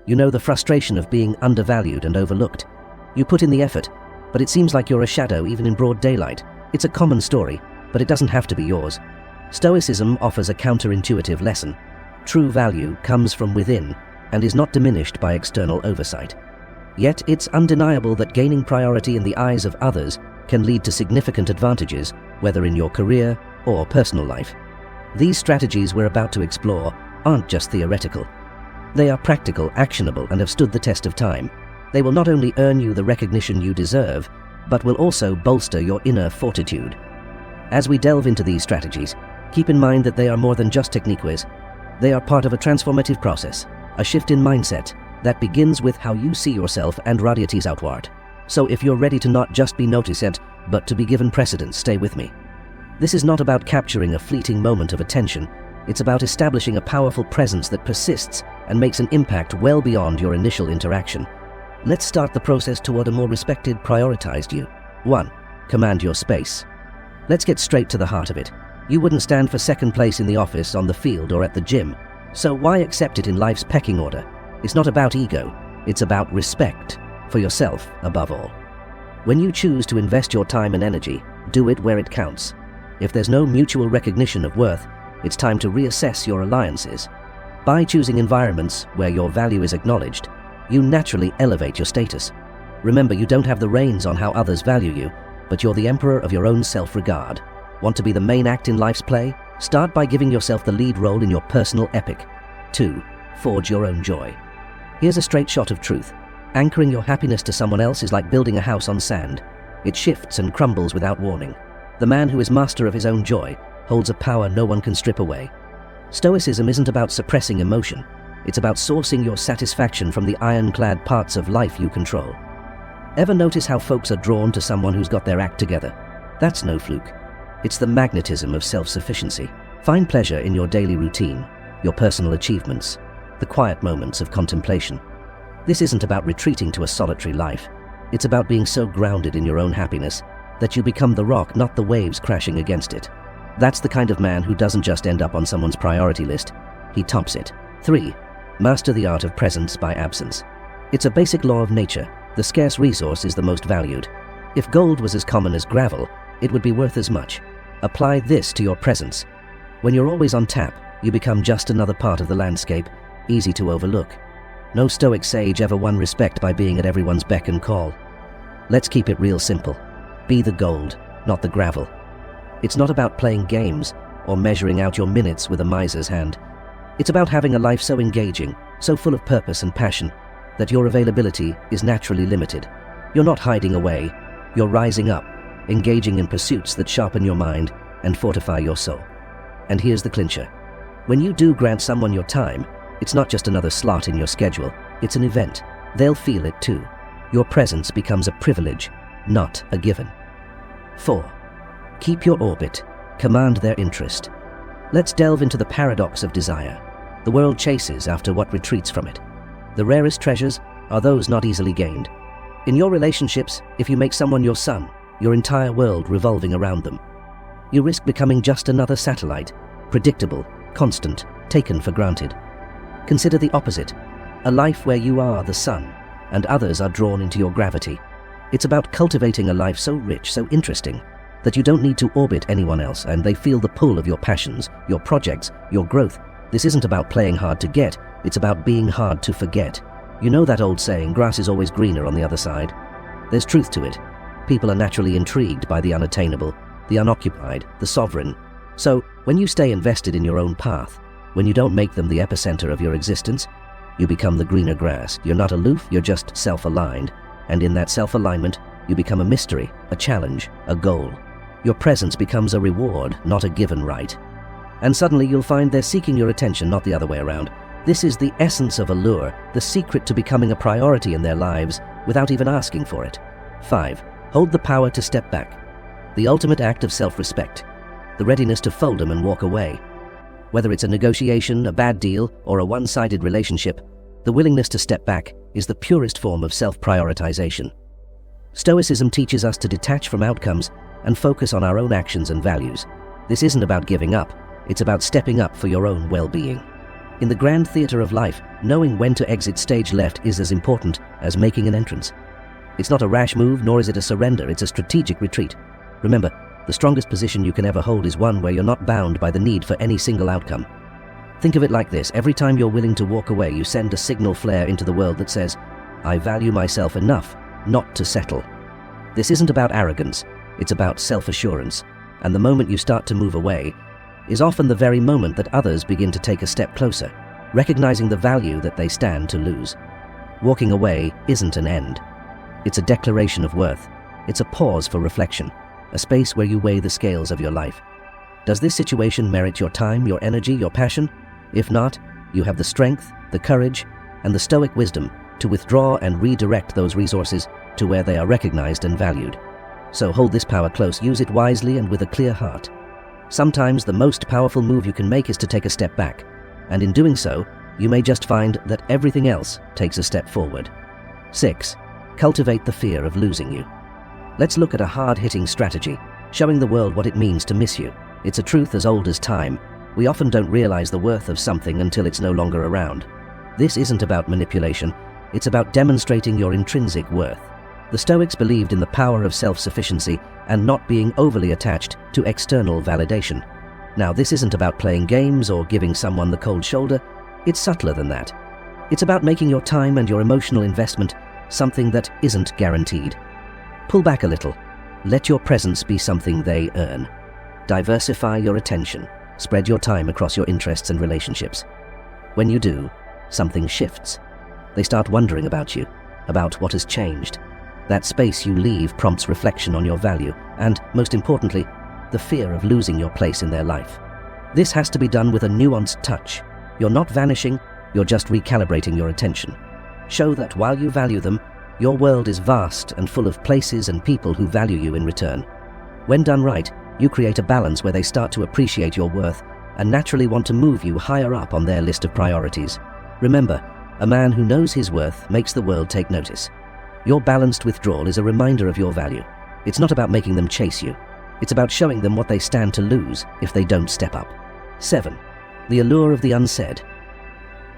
You know the frustration of being undervalued and overlooked. You put in the effort, but it seems like you're a shadow even in broad daylight. It's a common story, but it doesn't have to be yours. Stoicism offers a counterintuitive lesson. True value comes from within and is not diminished by external oversight. Yet it's undeniable that gaining priority in the eyes of others can lead to significant advantages, whether in your career or personal life. These strategies we're about to explore aren't just theoretical. They are practical, actionable, and have stood the test of time. They will not only earn you the recognition you deserve, but will also bolster your inner fortitude. As we delve into these strategies, keep in mind that they are more than just techniques. They are part of a transformative process, a shift in mindset that begins with how you see yourself and radiates outward. So if you're ready to not just be noticed, but to be given precedence, stay with me. This is not about capturing a fleeting moment of attention. It's about establishing a powerful presence that persists and makes an impact well beyond your initial interaction. Let's start the process toward a more respected, prioritized you. 1. Command your space. Let's get straight to the heart of it. You wouldn't stand for second place in the office, on the field, or at the gym. So why accept it in life's pecking order? It's not about ego. It's about respect for yourself above all. When you choose to invest your time and energy, do it where it counts. If there's no mutual recognition of worth, it's time to reassess your alliances. By choosing environments where your value is acknowledged, you naturally elevate your status. Remember, you don't have the reins on how others value you, but you're the emperor of your own self-regard. Want to be the main act in life's play? Start by giving yourself the lead role in your personal epic. 2. Forge your own joy. Here's a straight shot of truth. Anchoring your happiness to someone else is like building a house on sand. It shifts and crumbles without warning. The man who is master of his own joy holds a power no one can strip away. Stoicism isn't about suppressing emotion. It's about sourcing your satisfaction from the ironclad parts of life you control. Ever notice how folks are drawn to someone who's got their act together? That's no fluke. It's the magnetism of self-sufficiency. Find pleasure in your daily routine, your personal achievements, the quiet moments of contemplation. This isn't about retreating to a solitary life. It's about being so grounded in your own happiness that you become the rock, not the waves crashing against it. That's the kind of man who doesn't just end up on someone's priority list, he tops it. 3. Master the art of presence by absence. It's a basic law of nature. The scarce resource is the most valued. If gold was as common as gravel, it would be worth as much. Apply this to your presence. When you're always on tap, you become just another part of the landscape, easy to overlook. No Stoic sage ever won respect by being at everyone's beck and call. Let's keep it real simple. Be the gold, not the gravel. It's not about playing games or measuring out your minutes with a miser's hand. It's about having a life so engaging, so full of purpose and passion, that your availability is naturally limited. You're not hiding away, you're rising up, engaging in pursuits that sharpen your mind and fortify your soul. And here's the clincher. When you do grant someone your time, it's not just another slot in your schedule, it's an event. They'll feel it too. Your presence becomes a privilege, not a given. 4. Keep your orbit, command their interest. Let's delve into the paradox of desire. The world chases after what retreats from it. The rarest treasures are those not easily gained. In your relationships, if you make someone your sun, your entire world revolving around them, you risk becoming just another satellite, predictable, constant, taken for granted. Consider the opposite, a life where you are the sun and others are drawn into your gravity. It's about cultivating a life so rich, so interesting, that you don't need to orbit anyone else and they feel the pull of your passions, your projects, your growth. This isn't about playing hard to get, it's about being hard to forget. You know that old saying, grass is always greener on the other side? There's truth to it. People are naturally intrigued by the unattainable, the unoccupied, the sovereign. So, when you stay invested in your own path, when you don't make them the epicenter of your existence, you become the greener grass. You're not aloof, you're just self-aligned. And in that self-alignment, you become a mystery, a challenge, a goal. Your presence becomes a reward, not a given right. And suddenly you'll find they're seeking your attention, not the other way around. This is the essence of allure, the secret to becoming a priority in their lives without even asking for it. 5. Hold the power to step back. The ultimate act of self-respect. The readiness to fold them and walk away. Whether it's a negotiation, a bad deal, or a one-sided relationship, the willingness to step back is the purest form of self-prioritization. Stoicism teaches us to detach from outcomes and focus on our own actions and values. This isn't about giving up, it's about stepping up for your own well-being. In the grand theater of life, knowing when to exit stage left is as important as making an entrance. It's not a rash move, nor is it a surrender, it's a strategic retreat. Remember, the strongest position you can ever hold is one where you're not bound by the need for any single outcome. Think of it like this: every time you're willing to walk away, you send a signal flare into the world that says, I value myself enough not to settle. This isn't about arrogance, it's about self-assurance. And the moment you start to move away is often the very moment that others begin to take a step closer, recognizing the value that they stand to lose. Walking away isn't an end. It's a declaration of worth. It's a pause for reflection, a space where you weigh the scales of your life. Does this situation merit your time, your energy, your passion? If not, you have the strength, the courage, and the Stoic wisdom to withdraw and redirect those resources to where they are recognized and valued. So hold this power close, use it wisely and with a clear heart. Sometimes the most powerful move you can make is to take a step back, and in doing so, you may just find that everything else takes a step forward. 6. Cultivate the fear of losing you. Let's look at a hard-hitting strategy, showing the world what it means to miss you. It's a truth as old as time. We often don't realize the worth of something until it's no longer around. This isn't about manipulation, it's about demonstrating your intrinsic worth. The Stoics believed in the power of self-sufficiency and not being overly attached to external validation. Now, this isn't about playing games or giving someone the cold shoulder. It's subtler than that. It's about making your time and your emotional investment something that isn't guaranteed. Pull back a little. Let your presence be something they earn. Diversify your attention. Spread your time across your interests and relationships. When you do, something shifts. They start wondering about you, about what has changed. That space you leave prompts reflection on your value and, most importantly, the fear of losing your place in their life. This has to be done with a nuanced touch. You're not vanishing, you're just recalibrating your attention. Show that while you value them, your world is vast and full of places and people who value you in return. When done right, you create a balance where they start to appreciate your worth and naturally want to move you higher up on their list of priorities. Remember, a man who knows his worth makes the world take notice. Your balanced withdrawal is a reminder of your value. It's not about making them chase you. It's about showing them what they stand to lose if they don't step up. 7. The allure of the unsaid.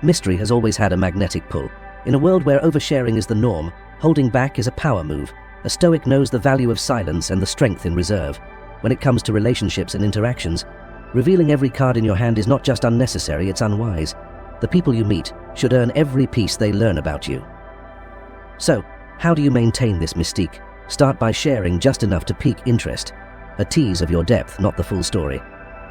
Mystery has always had a magnetic pull. In a world where oversharing is the norm, holding back is a power move. A Stoic knows the value of silence and the strength in reserve. When it comes to relationships and interactions, revealing every card in your hand is not just unnecessary, it's unwise. The people you meet should earn every piece they learn about you. So, how do you maintain this mystique? Start by sharing just enough to pique interest. A tease of your depth, not the full story.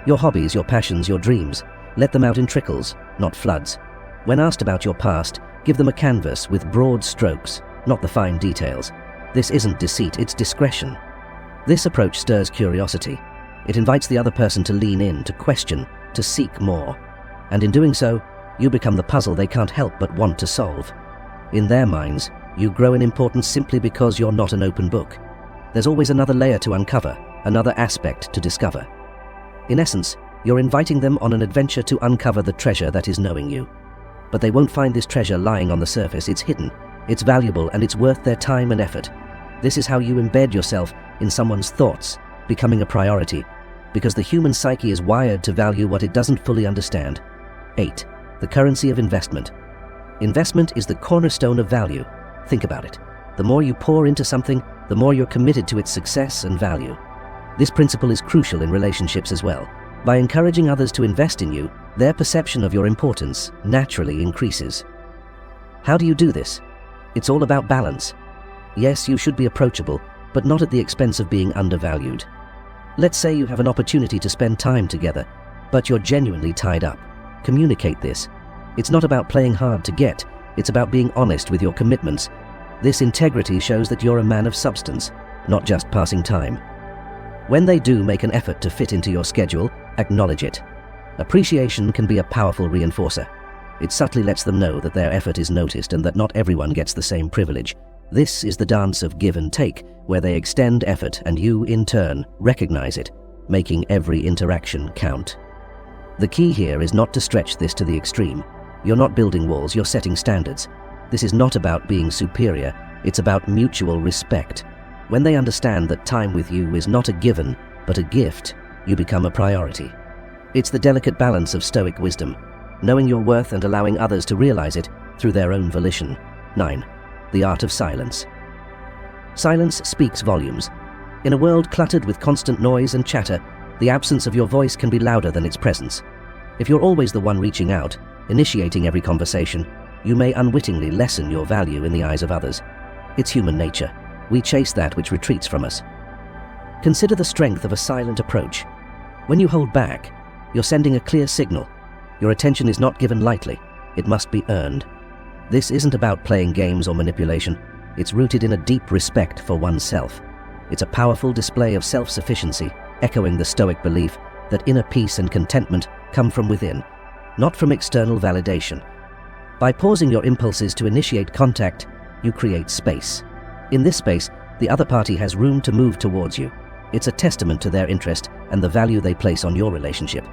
Your hobbies, your passions, your dreams. Let them out in trickles, not floods. When asked about your past, give them a canvas with broad strokes, not the fine details. This isn't deceit, it's discretion. This approach stirs curiosity. It invites the other person to lean in, to question, to seek more. And in doing so, you become the puzzle they can't help but want to solve. In their minds, you grow in importance simply because you're not an open book. There's always another layer to uncover, another aspect to discover. In essence, you're inviting them on an adventure to uncover the treasure that is knowing you. But they won't find this treasure lying on the surface. It's hidden, it's valuable, and it's worth their time and effort. This is how you embed yourself in someone's thoughts, becoming a priority, because the human psyche is wired to value what it doesn't fully understand. 8. The currency of investment. Investment is the cornerstone of value. Think about it. The more you pour into something, the more you're committed to its success and value. This principle is crucial in relationships as well. By encouraging others to invest in you, their perception of your importance naturally increases. How do you do this? It's all about balance. Yes, you should be approachable, but not at the expense of being undervalued. Let's say you have an opportunity to spend time together, but you're genuinely tied up. Communicate this. It's not about playing hard to get, it's about being honest with your commitments. This integrity shows that you're a man of substance, not just passing time. When they do make an effort to fit into your schedule, acknowledge it. Appreciation can be a powerful reinforcer. It subtly lets them know that their effort is noticed and that not everyone gets the same privilege. This is the dance of give and take, where they extend effort and you, in turn, recognize it, making every interaction count. The key here is not to stretch this to the extreme. You're not building walls, you're setting standards. This is not about being superior, it's about mutual respect. When they understand that time with you is not a given, but a gift, you become a priority. It's the delicate balance of Stoic wisdom. knowing your worth and allowing others to realize it through their own volition. 9. The art of silence. Silence speaks volumes. In a world cluttered with constant noise and chatter, the absence of your voice can be louder than its presence. If you're always the one reaching out, initiating every conversation, you may unwittingly lessen your value in the eyes of others. It's human nature. We chase that which retreats from us. Consider the strength of a silent approach. When you hold back, you're sending a clear signal. Your attention is not given lightly. It must be earned. This isn't about playing games or manipulation. It's rooted in a deep respect for oneself. It's a powerful display of self-sufficiency, echoing the Stoic belief that inner peace and contentment come from within, not from external validation. By pausing your impulses to initiate contact, you create space. In this space, the other party has room to move towards you. It's a testament to their interest and the value they place on your relationship.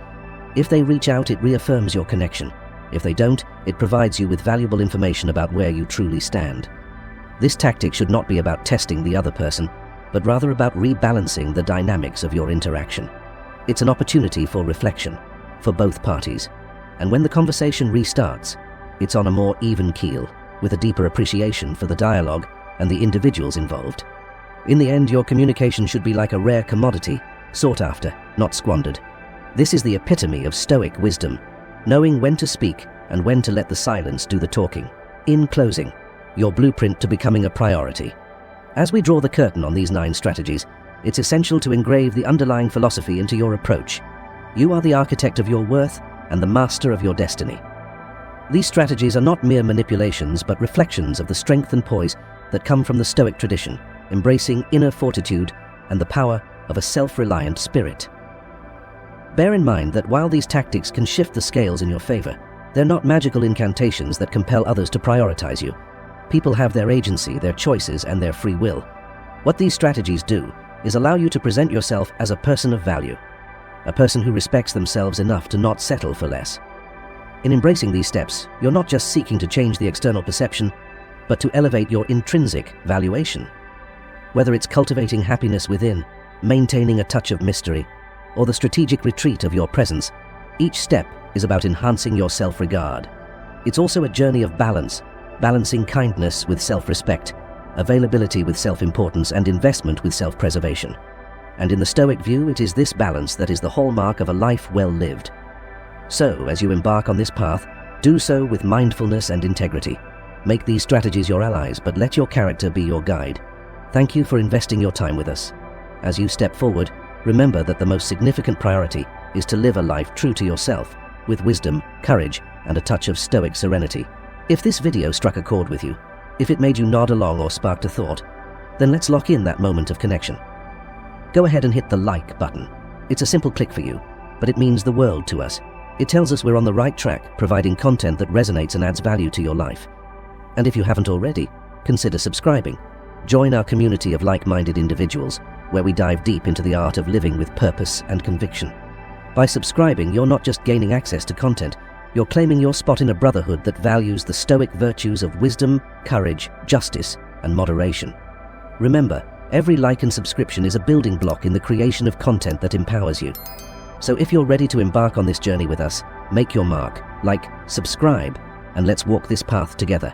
If they reach out, it reaffirms your connection. If they don't, it provides you with valuable information about where you truly stand. This tactic should not be about testing the other person, but rather about rebalancing the dynamics of your interaction. It's an opportunity for reflection, for both parties. And when the conversation restarts, it's on a more even keel, with a deeper appreciation for the dialogue and the individuals involved. In the end, your communication should be like a rare commodity, sought after, not squandered. This is the epitome of Stoic wisdom, knowing when to speak and when to let the silence do the talking. In closing, your blueprint to becoming a priority. As we draw the curtain on these 9 strategies, it's essential to engrave the underlying philosophy into your approach. You are the architect of your worth and the master of your destiny. These strategies are not mere manipulations, but reflections of the strength and poise that come from the Stoic tradition, embracing inner fortitude and the power of a self-reliant spirit. Bear in mind that while these tactics can shift the scales in your favor, they're not magical incantations that compel others to prioritize you. People have their agency, their choices, and their free will. What these strategies do is allow you to present yourself as a person of value, a person who respects themselves enough to not settle for less. In embracing these steps, you're not just seeking to change the external perception, but to elevate your intrinsic valuation. Whether it's cultivating happiness within, maintaining a touch of mystery, or the strategic retreat of your presence, each step is about enhancing your self-regard. It's also a journey of balance, balancing kindness with self-respect, availability with self-importance, and investment with self-preservation. And in the Stoic view, it is this balance that is the hallmark of a life well lived. So, as you embark on this path, do so with mindfulness and integrity. Make these strategies your allies, but let your character be your guide. Thank you for investing your time with us. As you step forward, remember that the most significant priority is to live a life true to yourself, with wisdom, courage, and a touch of Stoic serenity. If this video struck a chord with you, if it made you nod along or sparked a thought, then let's lock in that moment of connection. Go ahead and hit the like button. It's a simple click for you, but it means the world to us. It tells us we're on the right track, providing content that resonates and adds value to your life. And if you haven't already, consider subscribing. Join our community of like-minded individuals, where we dive deep into the art of living with purpose and conviction. By subscribing, you're not just gaining access to content, you're claiming your spot in a brotherhood that values the Stoic virtues of wisdom, courage, justice, and moderation. Remember, every like and subscription is a building block in the creation of content that empowers you. So if you're ready to embark on this journey with us, make your mark, like, subscribe, and let's walk this path together.